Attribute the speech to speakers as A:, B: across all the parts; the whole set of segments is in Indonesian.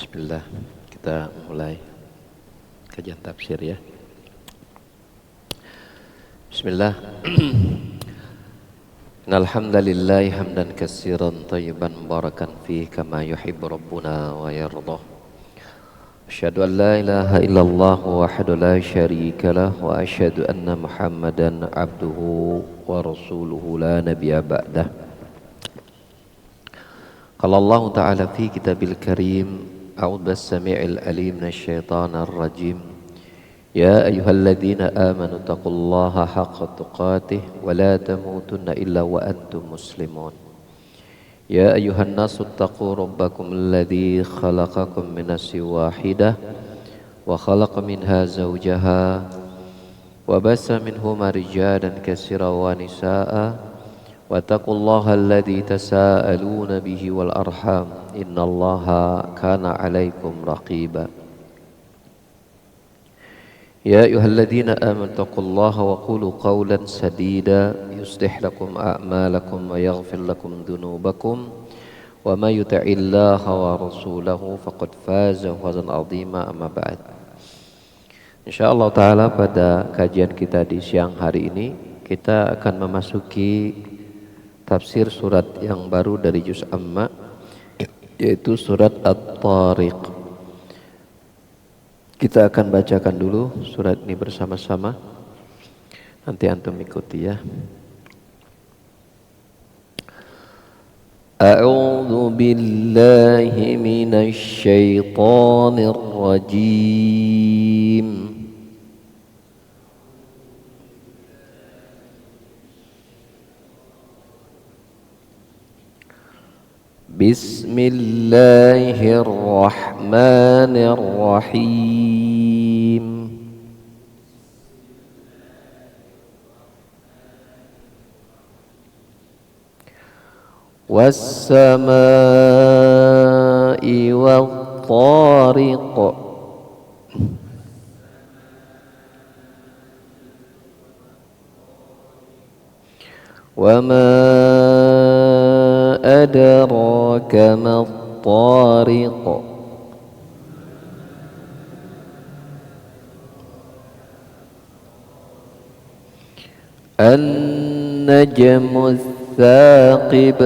A: Bismillah, kita mulai kajian tafsir ya. Bismillah. Innalhamdalillah hamdan katsiran tayyiban mubarakan fihi kama yuhibbu rabbuna wa yardah. Asyhadu an la ilaha illallah wahdahu la syarika lah wa asyhadu anna Muhammadan abduhu wa rasuluhu la nabiyya ba'dah. Qala Allah Ta'ala fi kitabil karim أعوذ بالسميع العليم من الشيطان الرجيم يا أيها الذين آمنوا اتقوا الله حق تقاته ولا تموتن إلا وأنتم مسلمون يا أيها الناس اتقوا ربكم الذي خلقكم من نفس واحدة وخلق منها زوجها وبث منهما رجالا كثيرا ونساء واتقوا الله الذي تساءلون به والأرحام إن الله كان عليكم رقيبا يا أيها الذين آمنوا اتقوا الله وقولوا قولا سديدا يصلح لكم أعمالكم ويغفر لكم ذنوبكم وما يطع الله ورسوله فقد فاز فوزا عظيما أما بعد. Insyaallah Ta'ala pada kajian kita di siang hari ini kita akan memasuki tafsir surat yang baru dari juz amma, yaitu surat At-Tariq. Kita akan bacakan dulu surat ini bersama-sama. Nanti antum ikuti ya. A'udzu billahi minasy syaithanir rajim. بسم الله الرحمن الرحيم والسماء والطارق وما أدراك ما الطارق النجم الثاقب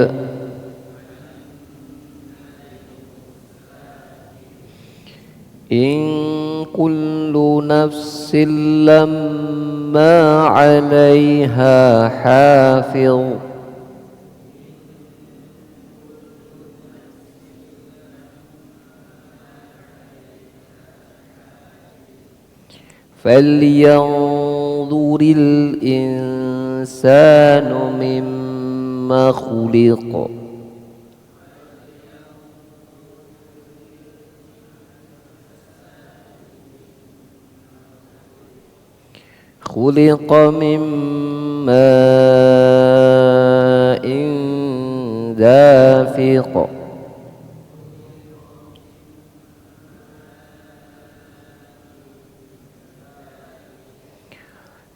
A: إن كل نفس لما عليها حافظ فلينظر الإنسان مما خلق خلق من ماء دافق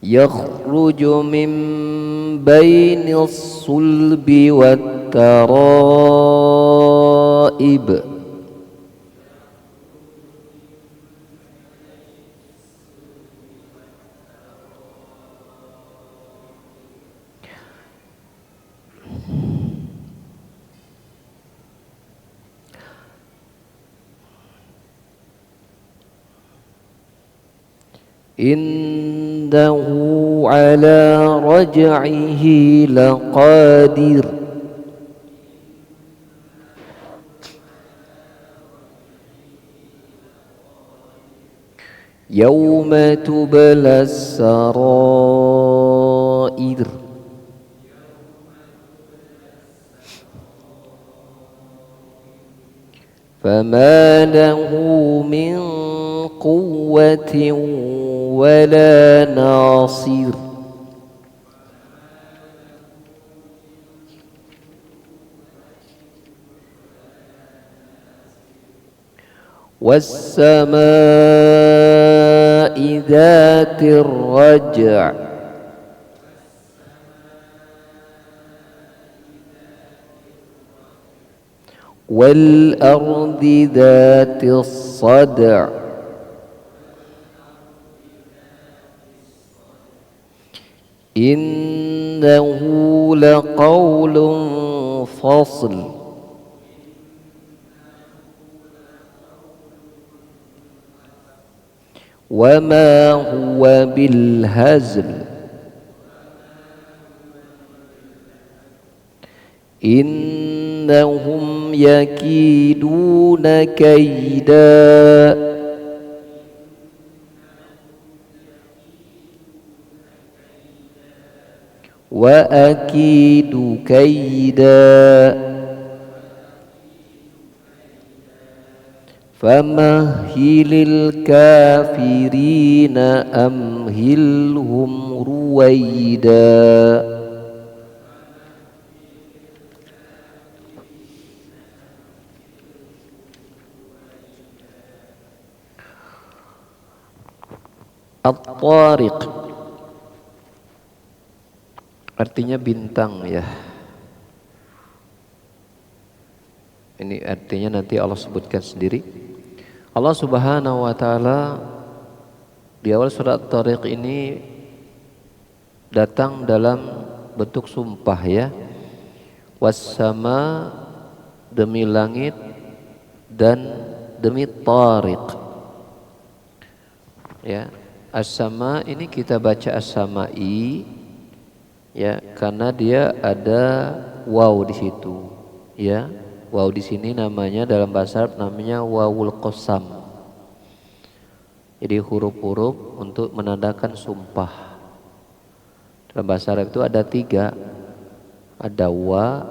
A: يخرج من بين الصلب والترائب إنه على رجعه لقادر يوم تبلى السرائر فما له من قوة ولا ناصر والسماء ذات الرجع والأرض ذات الصدع إنه لقول فصل وما هو بالهزل إنهم يكيدون كيدا وأكيد كيدا فمهل الكافرين أمهلهم رويدا. At-Tariq artinya bintang ya. Ini artinya nanti Allah sebutkan sendiri. Allah Subhanahu wa taala di awal surat At-Tariq ini datang dalam bentuk sumpah ya. Was-sama demi langit dan demi Tariq. Ya, as-sama ini kita baca as-sama'i ya karena dia ada waw di situ ya. Waw di sini namanya dalam bahasa Arab namanya wawul qasam. Jadi huruf-huruf untuk menandakan sumpah. Dalam bahasa Arab itu ada 3. Ada wa,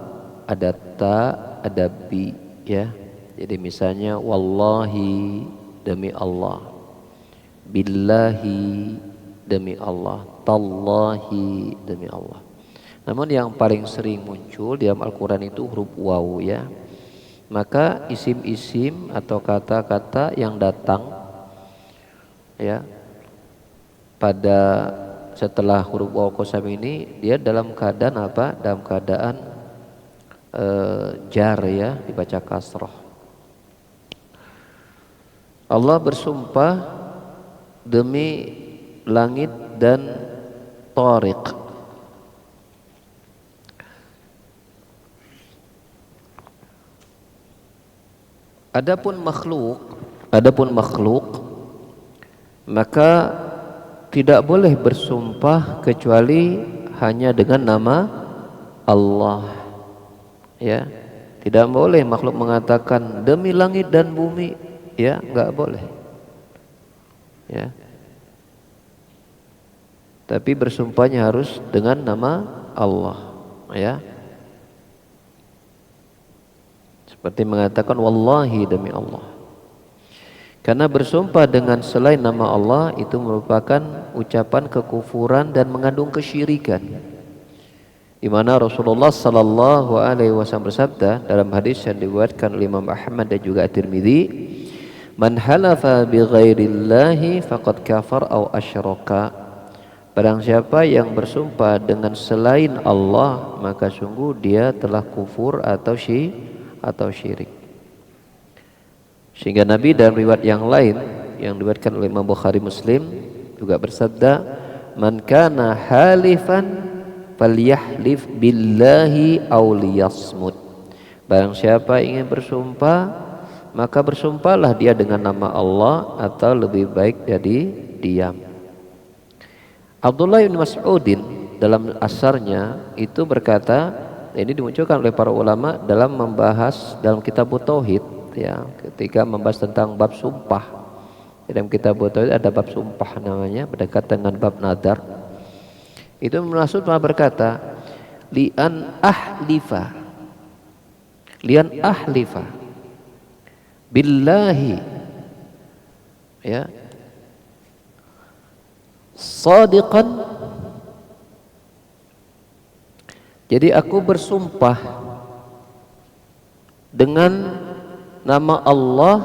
A: ada ta, ada bi ya. Jadi misalnya wallahi demi Allah. Billahi demi Allah. Tallahi demi Allah. Namun yang paling sering muncul di dalam Al-Quran itu huruf waw ya. Maka isim-isim atau kata-kata yang datang ya pada setelah huruf waw qasam ini dia dalam keadaan apa? Dalam keadaan jar ya, dibaca kasrah. Allah bersumpah demi langit dan Tariq. Adapun makhluk maka tidak boleh bersumpah kecuali hanya dengan nama Allah ya. Tidak boleh makhluk mengatakan demi langit dan bumi ya, enggak boleh ya. Tapi bersumpahnya harus dengan nama Allah ya. Seperti mengatakan wallahi demi Allah. Karena bersumpah dengan selain nama Allah itu merupakan ucapan kekufuran dan mengandung kesyirikan. Di mana Rasulullah sallallahu alaihi wasallam bersabda dalam hadis yang diriwayatkan oleh Imam Ahmad dan juga At-Tirmidzi, "Man halafa bi ghairillahi faqad kafar aw asyraka." Barang siapa yang bersumpah dengan selain Allah maka sungguh dia telah kufur atau syirik. Sehingga Nabi dalam riwayat yang lain yang diriwayatkan oleh Imam Bukhari Muslim juga bersabda, "Man kana halifan falyahlif billahi aw liyasmut." Barang siapa ingin bersumpah maka bersumpahlah dia dengan nama Allah atau lebih baik jadi diam. Abdullah bin Mas'udin dalam asarnya itu berkata, ini dimunculkan oleh para ulama dalam membahas dalam kitab Tauhid ya, ketika membahas tentang bab sumpah. Dalam kitab Tauhid ada bab sumpah namanya, berdekatan dengan bab nadar. Itu maksud berkata lian ahlifa billahi ya sadiqan. Jadi aku bersumpah dengan nama Allah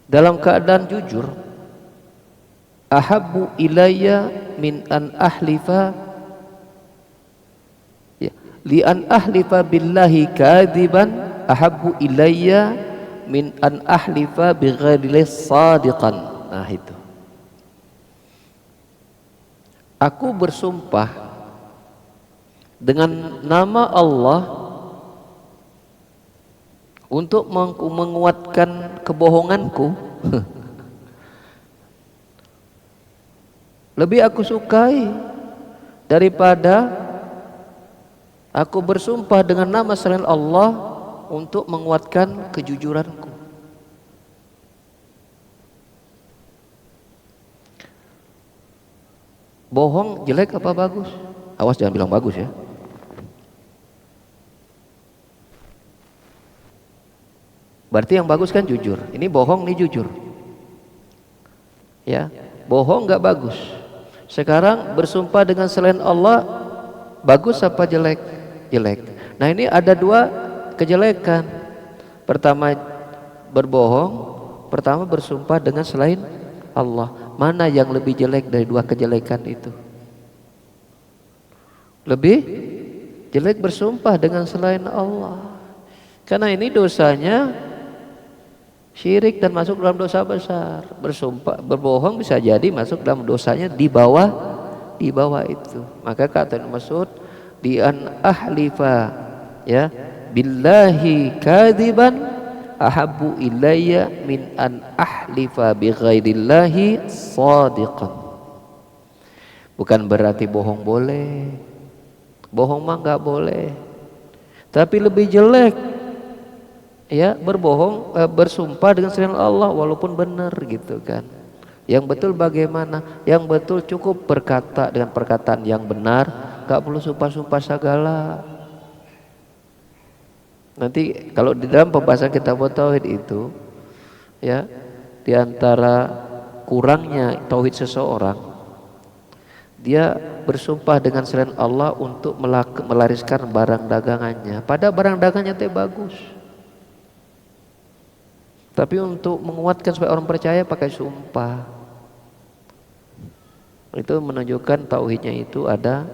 A: dalam keadaan jujur. Ahabbu ilayya min an ahlifa li an ahlifa billahi kadiban ahabbu ilayya min an ahlifa bi ghairihi sadiqan. Nah itu. Aku bersumpah dengan nama Allah untuk menguatkan kebohonganku. Lebih aku sukai daripada aku bersumpah dengan nama selain Allah untuk menguatkan kejujuranku. Bohong jelek apa bagus? Awas jangan bilang bagus ya. Berarti yang bagus kan jujur. Ini bohong, ini jujur. Ya, bohong nggak bagus. Sekarang bersumpah dengan selain Allah bagus apa jelek? Jelek. Nah ini ada dua kejelekan. Pertama berbohong, pertama bersumpah dengan selain Allah. Mana yang lebih jelek dari dua kejelekan itu? Lebih jelek bersumpah dengan selain Allah. Karena ini dosanya syirik dan masuk dalam dosa besar. Bersumpah, berbohong bisa jadi masuk dalam dosanya di bawah itu. Maka kata Ibnu Mas'ud, di an ahlifa ya billahi kadiban ahabbu ilayya min an ahlifa bi ghairillahi sadiqan. Bukan berarti bohong boleh. Bohong mah enggak boleh. Tapi lebih jelek ya berbohong, bersumpah dengan selain Allah walaupun benar gitu kan. Yang betul bagaimana? Yang betul cukup berkata dengan perkataan yang benar, enggak perlu sumpah-sumpah segala. Nanti kalau di dalam pembahasan kitab tauhid itu ya, di antara kurangnya tauhid seseorang, dia bersumpah dengan selain Allah untuk melariskan barang dagangannya. Pada barang dagangannya itu bagus. Tapi untuk menguatkan supaya orang percaya pakai sumpah. Itu menunjukkan tauhidnya itu ada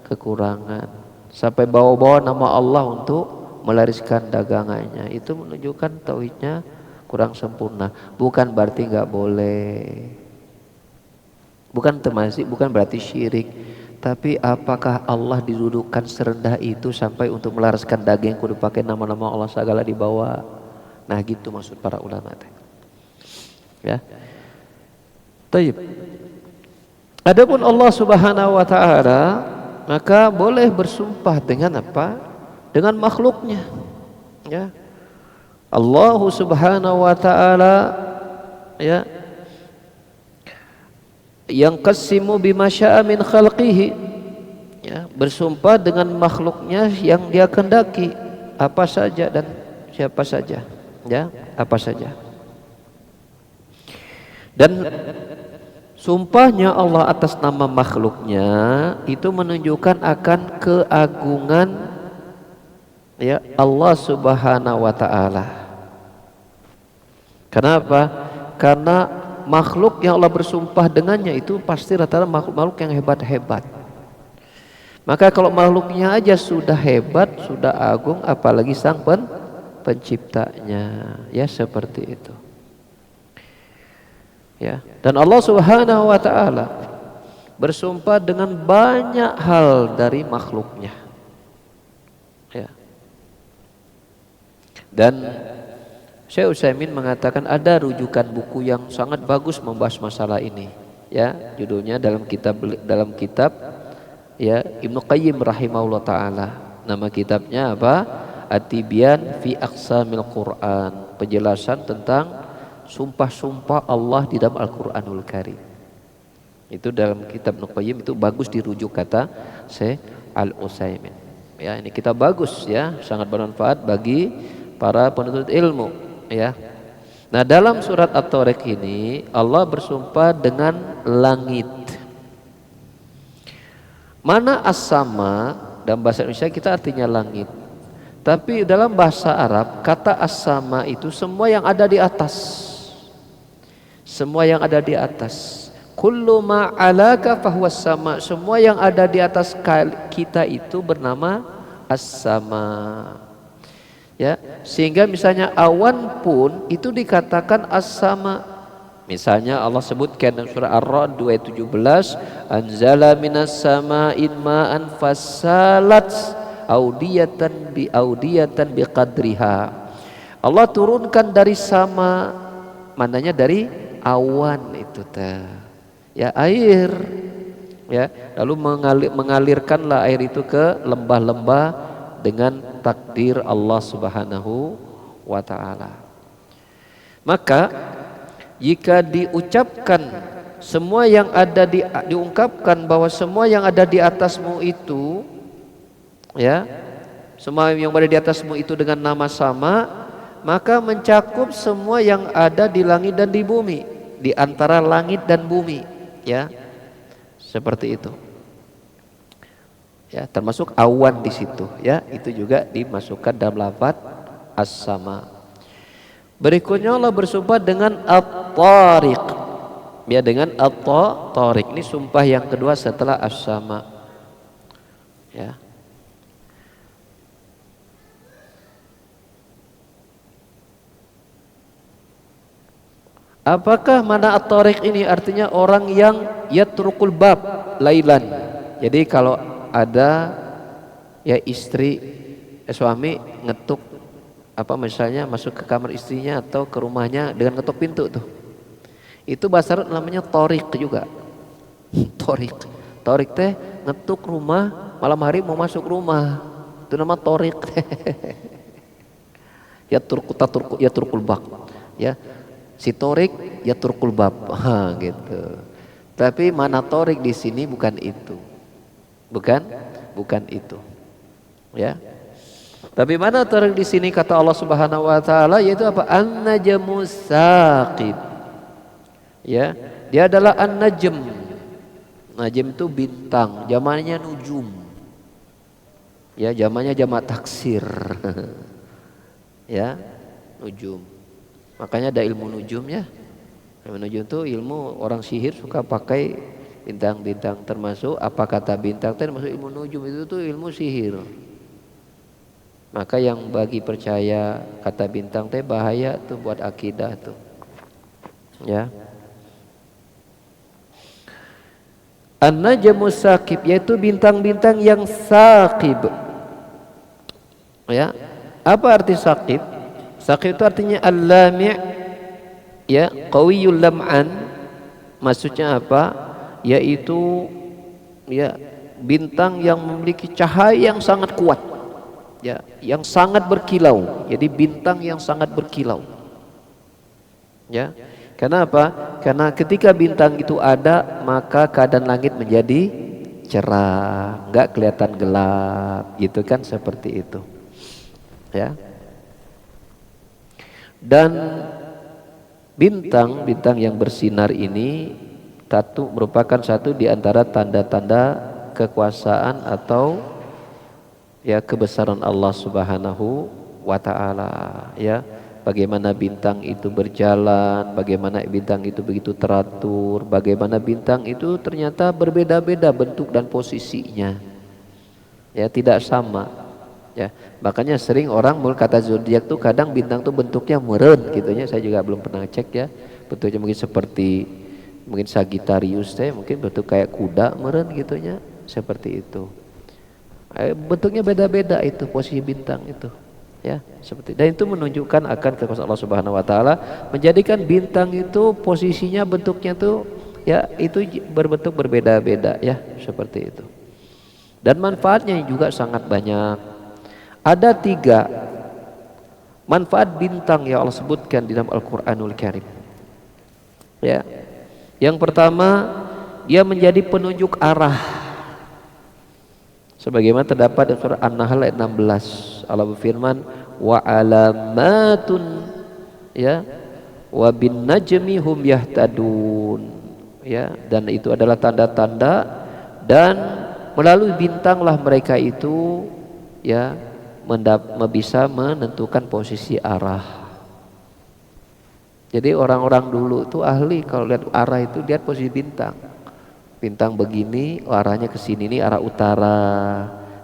A: kekurangan. Sampai bawa-bawa nama Allah untuk melariskan dagangannya, itu menunjukkan tauhidnya kurang sempurna. Bukan berarti nggak boleh, bukan termasuk, bukan berarti syirik. Tapi apakah Allah didudukkan serendah itu sampai untuk melariskan daging kudu pakai nama-nama Allah segala dibawa? Nah gitu maksud para ulama ya. Taib. Adapun Allah Subhanahu wa taala maka boleh bersumpah dengan apa? Dengan makhluknya ya. Allah Subhanahu wa taala ya yang qasimu bima syaa min khalqihi ya, bersumpah dengan makhluknya yang dia kehendaki apa saja dan siapa saja ya, apa saja. Dan sumpahnya Allah atas nama makhluknya itu menunjukkan akan keagungan ya Allah Subhanahu wa taala. Kenapa? Karena makhluk yang Allah bersumpah dengannya itu pasti rata-rata makhluk yang hebat-hebat. Maka kalau makhluknya aja sudah hebat, sudah agung, apalagi sang penciptanya. Ya seperti itu. Ya, dan Allah Subhanahu wa taala bersumpah dengan banyak hal dari makhluknya. Ya. Dan Syekh Utsaimin mengatakan ada rujukan buku yang sangat bagus membahas masalah ini ya, judulnya dalam kitab ya Ibnu Qayyim rahimahullah taala. Nama kitabnya apa? At-Tibyan fi Aqsamil Quran, penjelasan tentang sumpah-sumpah Allah di dalam Al-Qur'anul Karim. Itu dalam kitab Ibnu Qayyim, itu bagus dirujuk kata Syekh Al-Utsaimin. Ya, ini kitab bagus ya, sangat bermanfaat bagi para penuntut ilmu ya. Nah dalam surat At-Tariq ini Allah bersumpah dengan langit. Mana as-sama dalam bahasa Indonesia kita artinya langit. Tapi dalam bahasa Arab kata as-sama itu semua yang ada di atas. Semua yang ada di atas. Kullu ma'alaka fahuwas sama. Semua yang ada di atas kita itu bernama as-sama. Ya, sehingga misalnya awan pun itu dikatakan as-sama. Misalnya Allah sebutkan dalam surah Ar-Ra'd 2:17, anzala minas sama'in ma'an fasalat audiyatan biqadriha. Allah turunkan dari sama, mananya dari awan itu teh. Ya, air. Ya, lalu mengalirkanlah air itu ke lembah-lembah dengan takdir Allah Subhanahu wa taala. Maka jika diucapkan semua yang ada diungkapkan bahwa semua yang ada di atasmu itu, ya, semua yang berada di atasmu itu dengan nama sama, maka mencakup semua yang ada di langit dan di bumi, di antara langit dan bumi, ya, seperti itu. Ya, termasuk awan di situ, ya, itu juga dimasukkan dalam lafaz as-sama. Berikutnya Allah bersumpah dengan at-tariq. Ya, dengan at-tariq. Ini sumpah yang kedua setelah as-sama. Ya. Apakah mana at-tariq ini? Artinya orang yang yatrukul bab lailan. Jadi kalau ada ya istri suami ngetuk apa misalnya masuk ke kamar istrinya atau ke rumahnya dengan ketuk pintu tuh, itu bahasa Arab namanya torik juga. Torik teh ngetuk rumah malam hari mau masuk rumah, itu nama torik. Ya turkul bab, ya si torik ya turkul bab, gitu. Tapi mana torik di sini bukan itu, bukan itu, ya. Tapi mana tarik di sini kata Allah Subhanahu wa taala yaitu apa? An-najmu saqib. Ya, dia adalah an-najm. Najm itu bintang, jamannya nujum. Ya, jamannya jamak taksir. Ya, nujum. Makanya ada ilmu nujum ya. Ilmu nujum itu ilmu orang sihir suka pakai bintang-bintang, termasuk apa kata bintang termasuk ilmu nujum, itu tuh ilmu sihir. Maka yang bagi percaya kata bintang teh bahaya tuh buat akidah tuh. Ya. An-najmu saqib yaitu bintang-bintang yang saqib. Ya. Apa arti saqib? Saqib itu artinya al-lami', ya, qawiyul lam'an. Maksudnya apa? Yaitu ya bintang yang memiliki cahaya yang sangat kuat. Ya, yang sangat berkilau. Jadi bintang yang sangat berkilau. Ya. Kenapa? Karena ketika bintang itu ada, maka keadaan langit menjadi cerah, enggak kelihatan gelap, gitu kan, seperti itu. Ya. Dan bintang-bintang yang bersinar ini merupakan satu di antara tanda-tanda kekuasaan atau ya kebesaran Allah Subhanahu wa taala, ya. Bagaimana bintang itu berjalan, bagaimana bintang itu begitu teratur, bagaimana bintang itu ternyata berbeda-beda bentuk dan posisinya. Ya, tidak sama. Ya, makanya sering orang kata zodiak tuh kadang bintang tuh bentuknya meureun gitunya. Saya juga belum pernah cek ya. Bentuknya mungkin seperti mungkin Sagittarius teh, mungkin bentuk kayak kuda meureun gitunya, seperti itu. Bentuknya beda-beda itu posisi bintang itu, ya, seperti. Dan itu menunjukkan akan kekuasaan Allah Subhanahu wa taala menjadikan bintang itu posisinya bentuknya tuh ya itu berbentuk berbeda-beda, ya, seperti itu. Dan manfaatnya juga sangat banyak. Ada 3 manfaat bintang yang Allah sebutkan di dalam Al-Qur'anul Karim. Ya. Yang pertama, dia menjadi penunjuk arah. Sebagaimana terdapat dalam surah An-Nahl ayat 16, Allah berfirman, wa alamatun, ya, wa bin najmi hum yahtadun, ya, dan itu adalah tanda-tanda, dan melalui bintanglah mereka itu ya bisa menentukan posisi arah. Jadi orang-orang dulu itu ahli kalau lihat arah itu lihat posisi bintang. Bintang begini, arahnya ke sini, ini arah utara.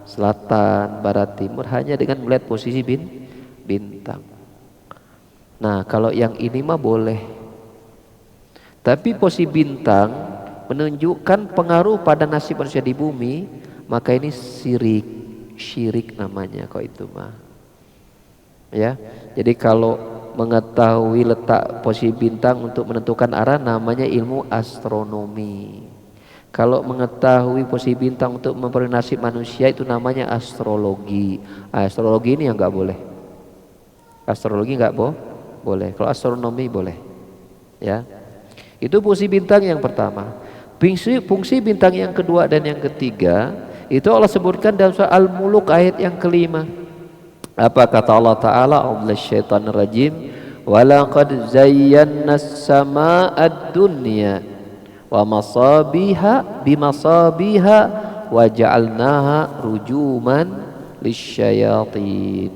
A: selatan, barat, timur hanya dengan melihat posisi bintang. Nah, kalau yang ini mah boleh. Tapi posisi bintang menunjukkan pengaruh pada nasib manusia di bumi, maka ini syirik namanya kok itu mah. Ya. Jadi kalau mengetahui letak posisi bintang untuk menentukan arah namanya ilmu astronomi. Kalau mengetahui posisi bintang untuk mempengaruhi nasib manusia itu namanya astrologi. Astrologi ini yang nggak boleh. Astrologi nggak boleh. Kalau astronomi boleh. Ya, itu fungsi bintang yang pertama. Fungsi bintang yang kedua dan yang ketiga itu Allah sebutkan dalam surah Al-Muluk ayat yang kelima. Apa kata Allah Ta'ala? A'udzubillahi rajim. Walaqad zayyana as-samaa'a dunya wa bimasabiha wa ja'alnaha rujuman lisyayatin.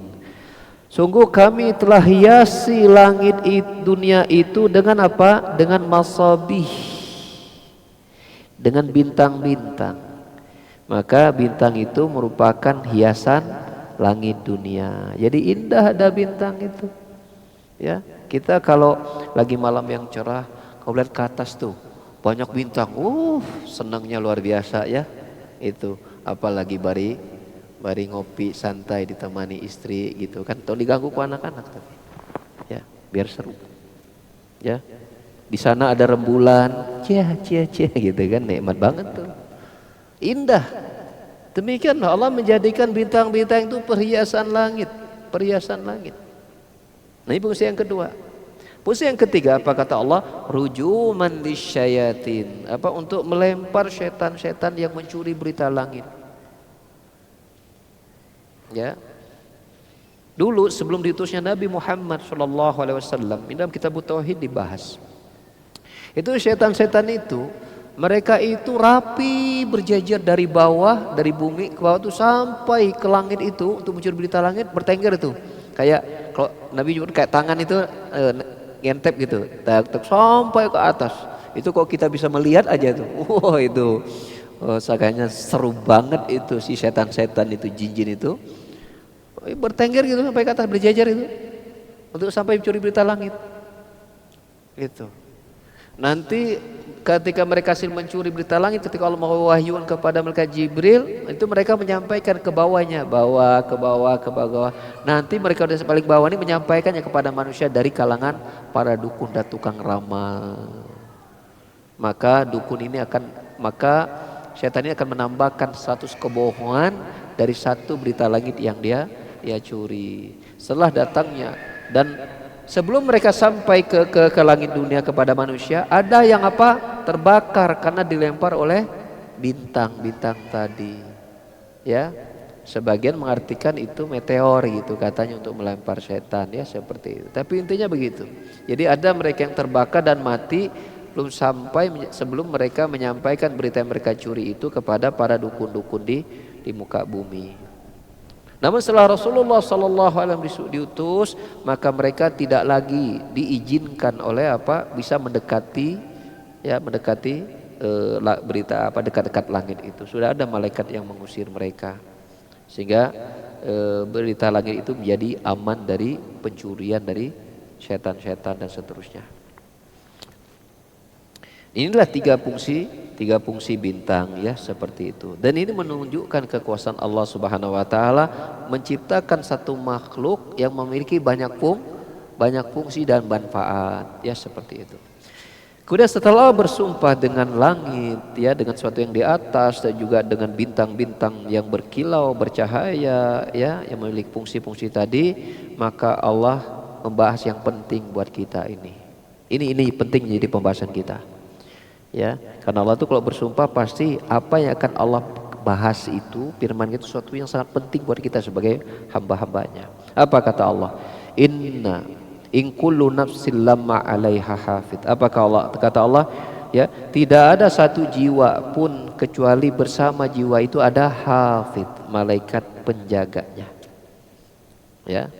A: Sungguh kami telah hiasi langit dunia itu dengan apa? Dengan masabih, dengan bintang-bintang. Maka bintang itu merupakan hiasan langit dunia. Jadi indah ada bintang itu. Ya, kita kalau lagi malam yang cerah, kau lihat ke atas tuh banyak bintang, senangnya luar biasa ya. Itu apalagi bari ngopi santai ditemani istri gitu kan, atau diganggu ku anak-anak tapi ya biar seru. Ya, di sana ada rembulan, cia gitu kan, nikmat banget tuh, indah. Demikianlah Allah menjadikan bintang-bintang itu perhiasan langit. Nah, ini fungsi yang kedua. Fungsi yang ketiga apa kata Allah? Rujuman lisyayatin. Apa? Untuk melempar setan-setan yang mencuri berita langit. Ya. Dulu sebelum diutusnya Nabi Muhammad SAW, dalam kitab Tauhid dibahas. Itu setan-setan itu, mereka itu rapi berjajar dari bawah, dari bumi ke bawah itu sampai ke langit itu untuk mencuri berita langit, bertengger itu. Kayak kalau Nabi juga kayak tangan itu ngentep gitu, tak sampai ke atas. Itu kok kita bisa melihat aja tuh. Itu sakanya seru banget itu si setan-setan itu, jin-jin itu. Bertengger gitu sampai ke atas, berjajar itu untuk sampai mencuri berita langit. Itu. Nanti ketika mereka hasil mencuri berita langit, ketika Allah mewahyukan kepada malaikat Jibril, itu mereka menyampaikan ke bawahnya, ke bawah. Nanti mereka udah paling bawah ini menyampaikannya kepada manusia dari kalangan para dukun dan tukang ramal. Maka setan ini akan menambahkan 100 kebohongan dari satu berita langit yang dia curi. Setelah datangnya dan sebelum mereka sampai ke langit dunia kepada manusia, ada yang terbakar karena dilempar oleh bintang-bintang tadi. Ya, sebagian mengartikan itu meteor gitu katanya untuk melempar setan ya, seperti itu. Tapi intinya begitu. Jadi ada mereka yang terbakar dan mati sebelum mereka menyampaikan berita yang mereka curi itu kepada para dukun-dukun di muka bumi. Namun setelah Rasulullah SAW diutus, maka mereka tidak lagi diizinkan oleh bisa mendekati berita dekat-dekat langit itu. Sudah ada malaikat yang mengusir mereka, sehingga berita langit itu menjadi aman dari pencurian dari setan-setan dan seterusnya. Inilah tiga fungsi bintang ya, seperti itu. Dan ini menunjukkan kekuasaan Allah Subhanahu wa taala menciptakan satu makhluk yang memiliki banyak fungsi dan manfaat ya, seperti itu. Kemudian setelah bersumpah dengan langit ya, dengan sesuatu yang di atas, dan juga dengan bintang-bintang yang berkilau, bercahaya ya, yang memiliki fungsi-fungsi tadi, maka Allah membahas yang penting buat kita ini. Ini penting jadi pembahasan kita. Ya, karena Allah itu kalau bersumpah pasti apa yang akan Allah bahas itu, firman itu sesuatu yang sangat penting buat kita sebagai hamba-hambanya. Apa kata Allah? Inna in kullu nafsin lamma 'alaiha hafid. Apakah kata Allah ya, tidak ada satu jiwa pun kecuali bersama jiwa itu ada hafid, malaikat penjaganya. Ya.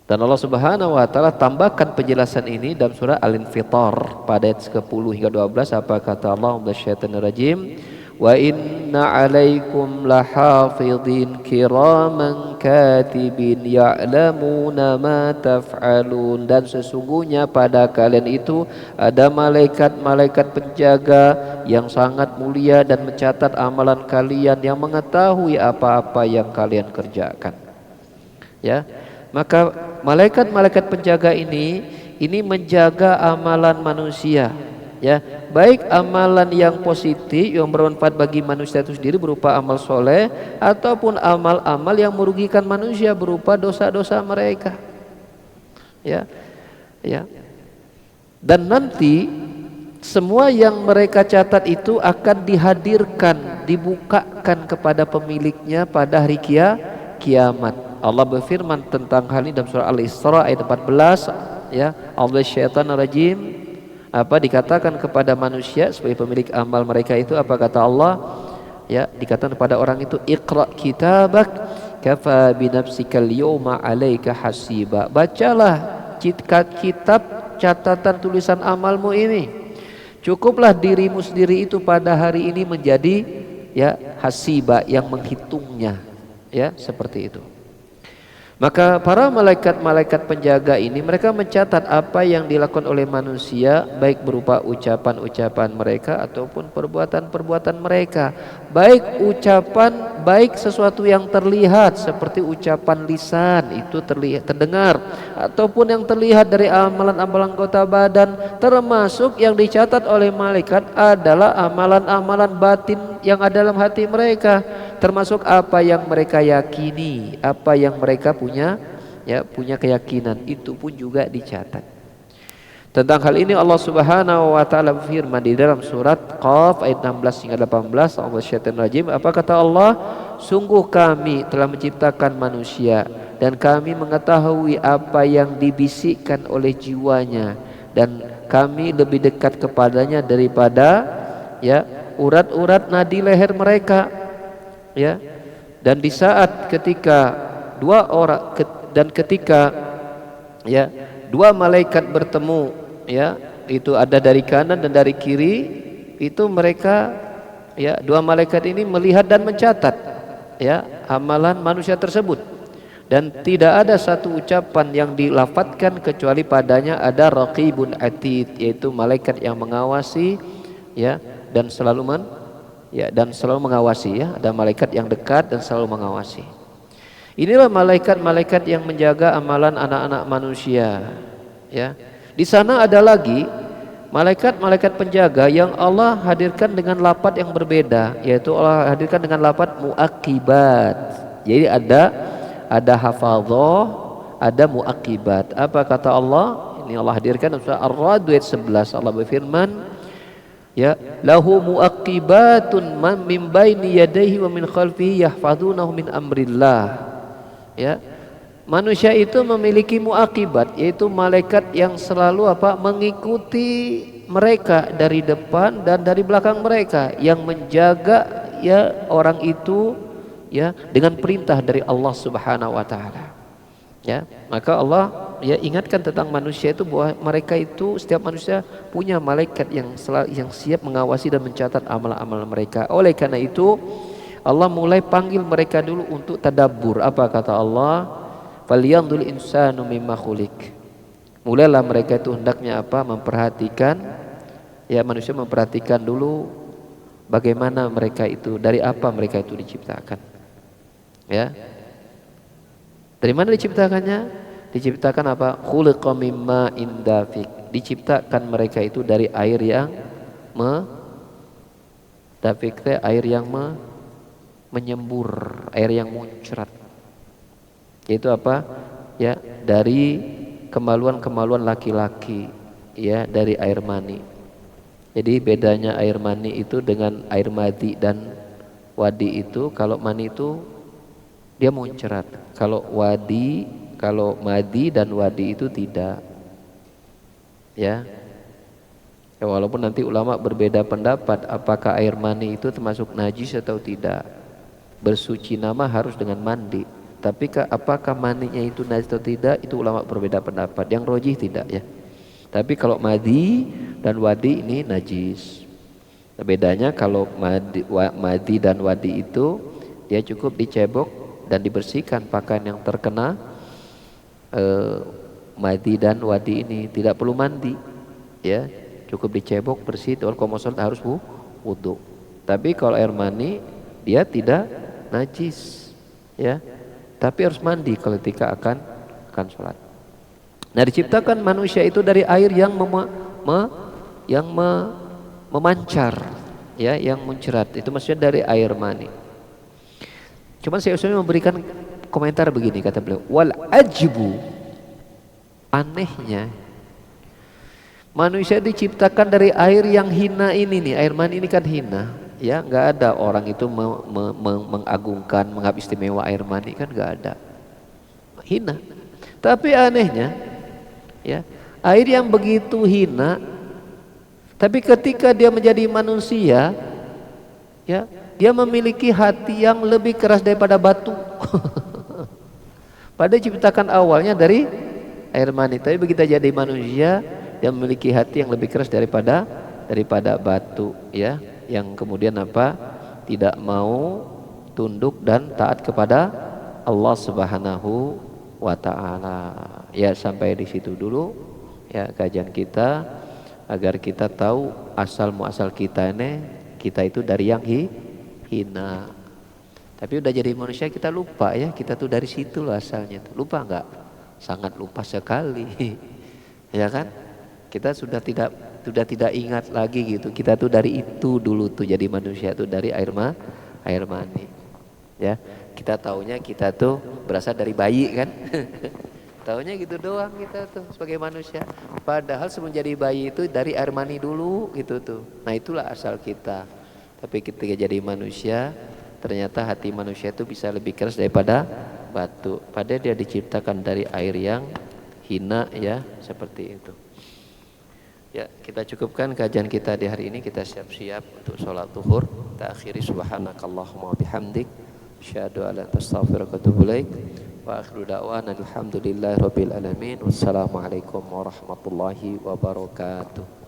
A: Dan Allah Subhanahu wa taala tambahkan penjelasan ini dalam surah Al-Infitar pada ayat 10 hingga 12. Apa kata Allah? Minasyaitonir rajim. wa inna 'alaikum lahafidhin kiraman katibin ya'lamuna ma taf'alun, dan sesungguhnya pada kalian itu ada malaikat-malaikat penjaga yang sangat mulia dan mencatat amalan kalian, yang mengetahui apa-apa yang kalian kerjakan. Ya, maka malaikat-malaikat penjaga ini menjaga amalan manusia, ya, baik amalan yang positif yang bermanfaat bagi manusia itu sendiri berupa amal soleh, ataupun amal-amal yang merugikan manusia berupa dosa-dosa mereka, ya, ya. Dan nanti semua yang mereka catat itu akan dihadirkan, dibukakan kepada pemiliknya pada hari kiamat. Allah berfirman tentang hal ini dalam surah Al-Isra ayat 14, ya, Allah syaitanir rajim, apa dikatakan kepada manusia sebagai pemilik amal mereka itu, apa kata Allah, ya, dikatakan kepada orang itu, iqra kitabak kafa binafsikal yawma 'alaika hasiba, bacalah kitab catatan tulisan amalmu ini, cukuplah dirimu sendiri itu pada hari ini menjadi, ya, hasiba, yang menghitungnya, ya, seperti itu. Maka para malaikat-malaikat penjaga ini mereka mencatat apa yang dilakukan oleh manusia, baik berupa ucapan-ucapan mereka ataupun perbuatan-perbuatan mereka. Baik ucapan, baik sesuatu yang terlihat seperti ucapan lisan itu terdengar, ataupun yang terlihat dari amalan-amalan anggota badan, termasuk yang dicatat oleh malaikat adalah amalan-amalan batin yang ada dalam hati mereka, termasuk apa yang mereka yakini, apa yang mereka punya keyakinan, itu pun juga dicatat. Tentang hal ini Allah Subhanahu wa taala berfirman di dalam surat Qaf ayat 16 hingga 18, Allah syaitanir rajim, apa kata Allah, sungguh kami telah menciptakan manusia dan kami mengetahui apa yang dibisikkan oleh jiwanya, dan kami lebih dekat kepadanya daripada, ya, urat-urat nadi leher mereka, ya. Dan di saat ketika ya, dua malaikat bertemu, ya, itu ada dari kanan dan dari kiri, itu mereka, ya, dua malaikat ini melihat dan mencatat, ya, amalan manusia tersebut, dan tidak ada satu ucapan yang dilafadzkan kecuali padanya ada raqibun atid, yaitu malaikat yang mengawasi, ya, dan selalu mengawasi, ya, ada malaikat yang dekat dan selalu mengawasi. Inilah malaikat-malaikat yang menjaga amalan anak-anak manusia, ya. Di sana ada lagi malaikat-malaikat penjaga yang Allah hadirkan dengan lafaz yang berbeda, yaitu Allah hadirkan dengan lafaz muaqibat. Jadi ada hafadzah, ada muaqibat. Apa kata Allah? Ini Allah hadirkan dalam surah Ar-Ra'd ayat 11. Allah berfirman, ya, lahu muaqibatun min baini yadayhi wa min khalfihi yahfazunahu min amrillah. Ya, manusia itu memiliki muaqibat, yaitu malaikat yang selalu mengikuti mereka dari depan dan dari belakang mereka, yang menjaga, ya, orang itu, ya, dengan perintah dari Allah Subhanahu wa taala. Ya, maka Allah, ya, ingatkan tentang manusia itu bahwa mereka itu, setiap manusia punya malaikat yang siap mengawasi dan mencatat amal-amal mereka. Oleh karena itu Allah mulai panggil mereka dulu untuk tadabbur. Apa kata Allah? Falyanzur insanu mimma khuliq. Mulailah mereka itu hendaknya memperhatikan, ya, manusia memperhatikan dulu bagaimana mereka itu, dari apa mereka itu diciptakan. Ya. Dari mana diciptakannya? Diciptakan apa? Khuliqa mimma indafik. Diciptakan mereka itu dari air yang air yang menyembur, air yang muncrat. Itu apa? Ya, dari kemaluan-kemaluan laki-laki, ya, dari air mani. Jadi bedanya air mani itu dengan air madi dan wadi itu, kalau mani itu dia muncrat. Kalau madi dan wadi itu tidak. Ya. Ya, walaupun nanti ulama berbeda pendapat apakah air mani itu termasuk najis atau tidak. Bersuci nama harus dengan mandi. Tapi apakah maninya itu najis atau tidak, itu ulama berbeda pendapat. Yang rojih tidak, ya. Tapi kalau madi dan wadi ini najis. Bedanya kalau madi dan wadi itu dia cukup dicebok dan dibersihkan pakaian yang terkena madi dan wadi ini, tidak perlu mandi ya, cukup dicebok bersih. Kalau mau sholat harus wudu. Tapi kalau air mani dia tidak najis ya, tapi harus mandi kalau ketika akan sholat. Nah, diciptakan manusia itu dari air yang memancar ya, yang muncrat, itu maksudnya dari air mani. Cuman saya usulnya memberikan komentar begini, kata beliau, wal ajbu, anehnya manusia diciptakan dari air yang hina ini nih, air mani ini kan hina ya, nggak ada orang itu mengagungkan, menganggap istimewa air mani, kan nggak ada, hina. Tapi anehnya ya, air yang begitu hina, tapi ketika dia menjadi manusia ya, dia memiliki hati yang lebih keras daripada batu. Padahal diciptakan awalnya dari air mani, tapi begitu jadi manusia dia memiliki hati yang lebih keras daripada batu ya, yang kemudian apa, tidak mau tunduk dan taat kepada Allah Subhanahu wa ta'ala. Ya, sampai di situ dulu ya kajian kita, agar kita tahu asal muasal kita ini, kita itu dari yang hina. Tapi udah jadi manusia kita lupa ya, kita tuh dari situ loh asalnya. Lupa nggak? Sangat lupa sekali. Ya kan? Kita sudah tidak ingat lagi gitu. Kita tuh dari itu dulu tuh jadi manusia tuh dari air mani. Ya, kita taunya kita tuh berasal dari bayi kan. Taunya gitu doang kita tuh sebagai manusia. Padahal sebelum jadi bayi itu dari air mani dulu gitu tuh. Nah, itulah asal kita. Tapi ketika jadi manusia, ternyata hati manusia itu bisa lebih keras daripada batu. Padahal dia diciptakan dari air yang hina ya, seperti itu. Ya, kita cukupkan kajian kita di hari ini. Kita siap-siap untuk sholat zuhur. Kita akhiri subhanakallahumma bihamdik, asyhadu an la ilaha illa anta astaghfiruka wa atubu ilaik. Wa akhiru da'wana alhamdulillahi rabbil alamin. Wassalamualaikum warahmatullahi wabarakatuh.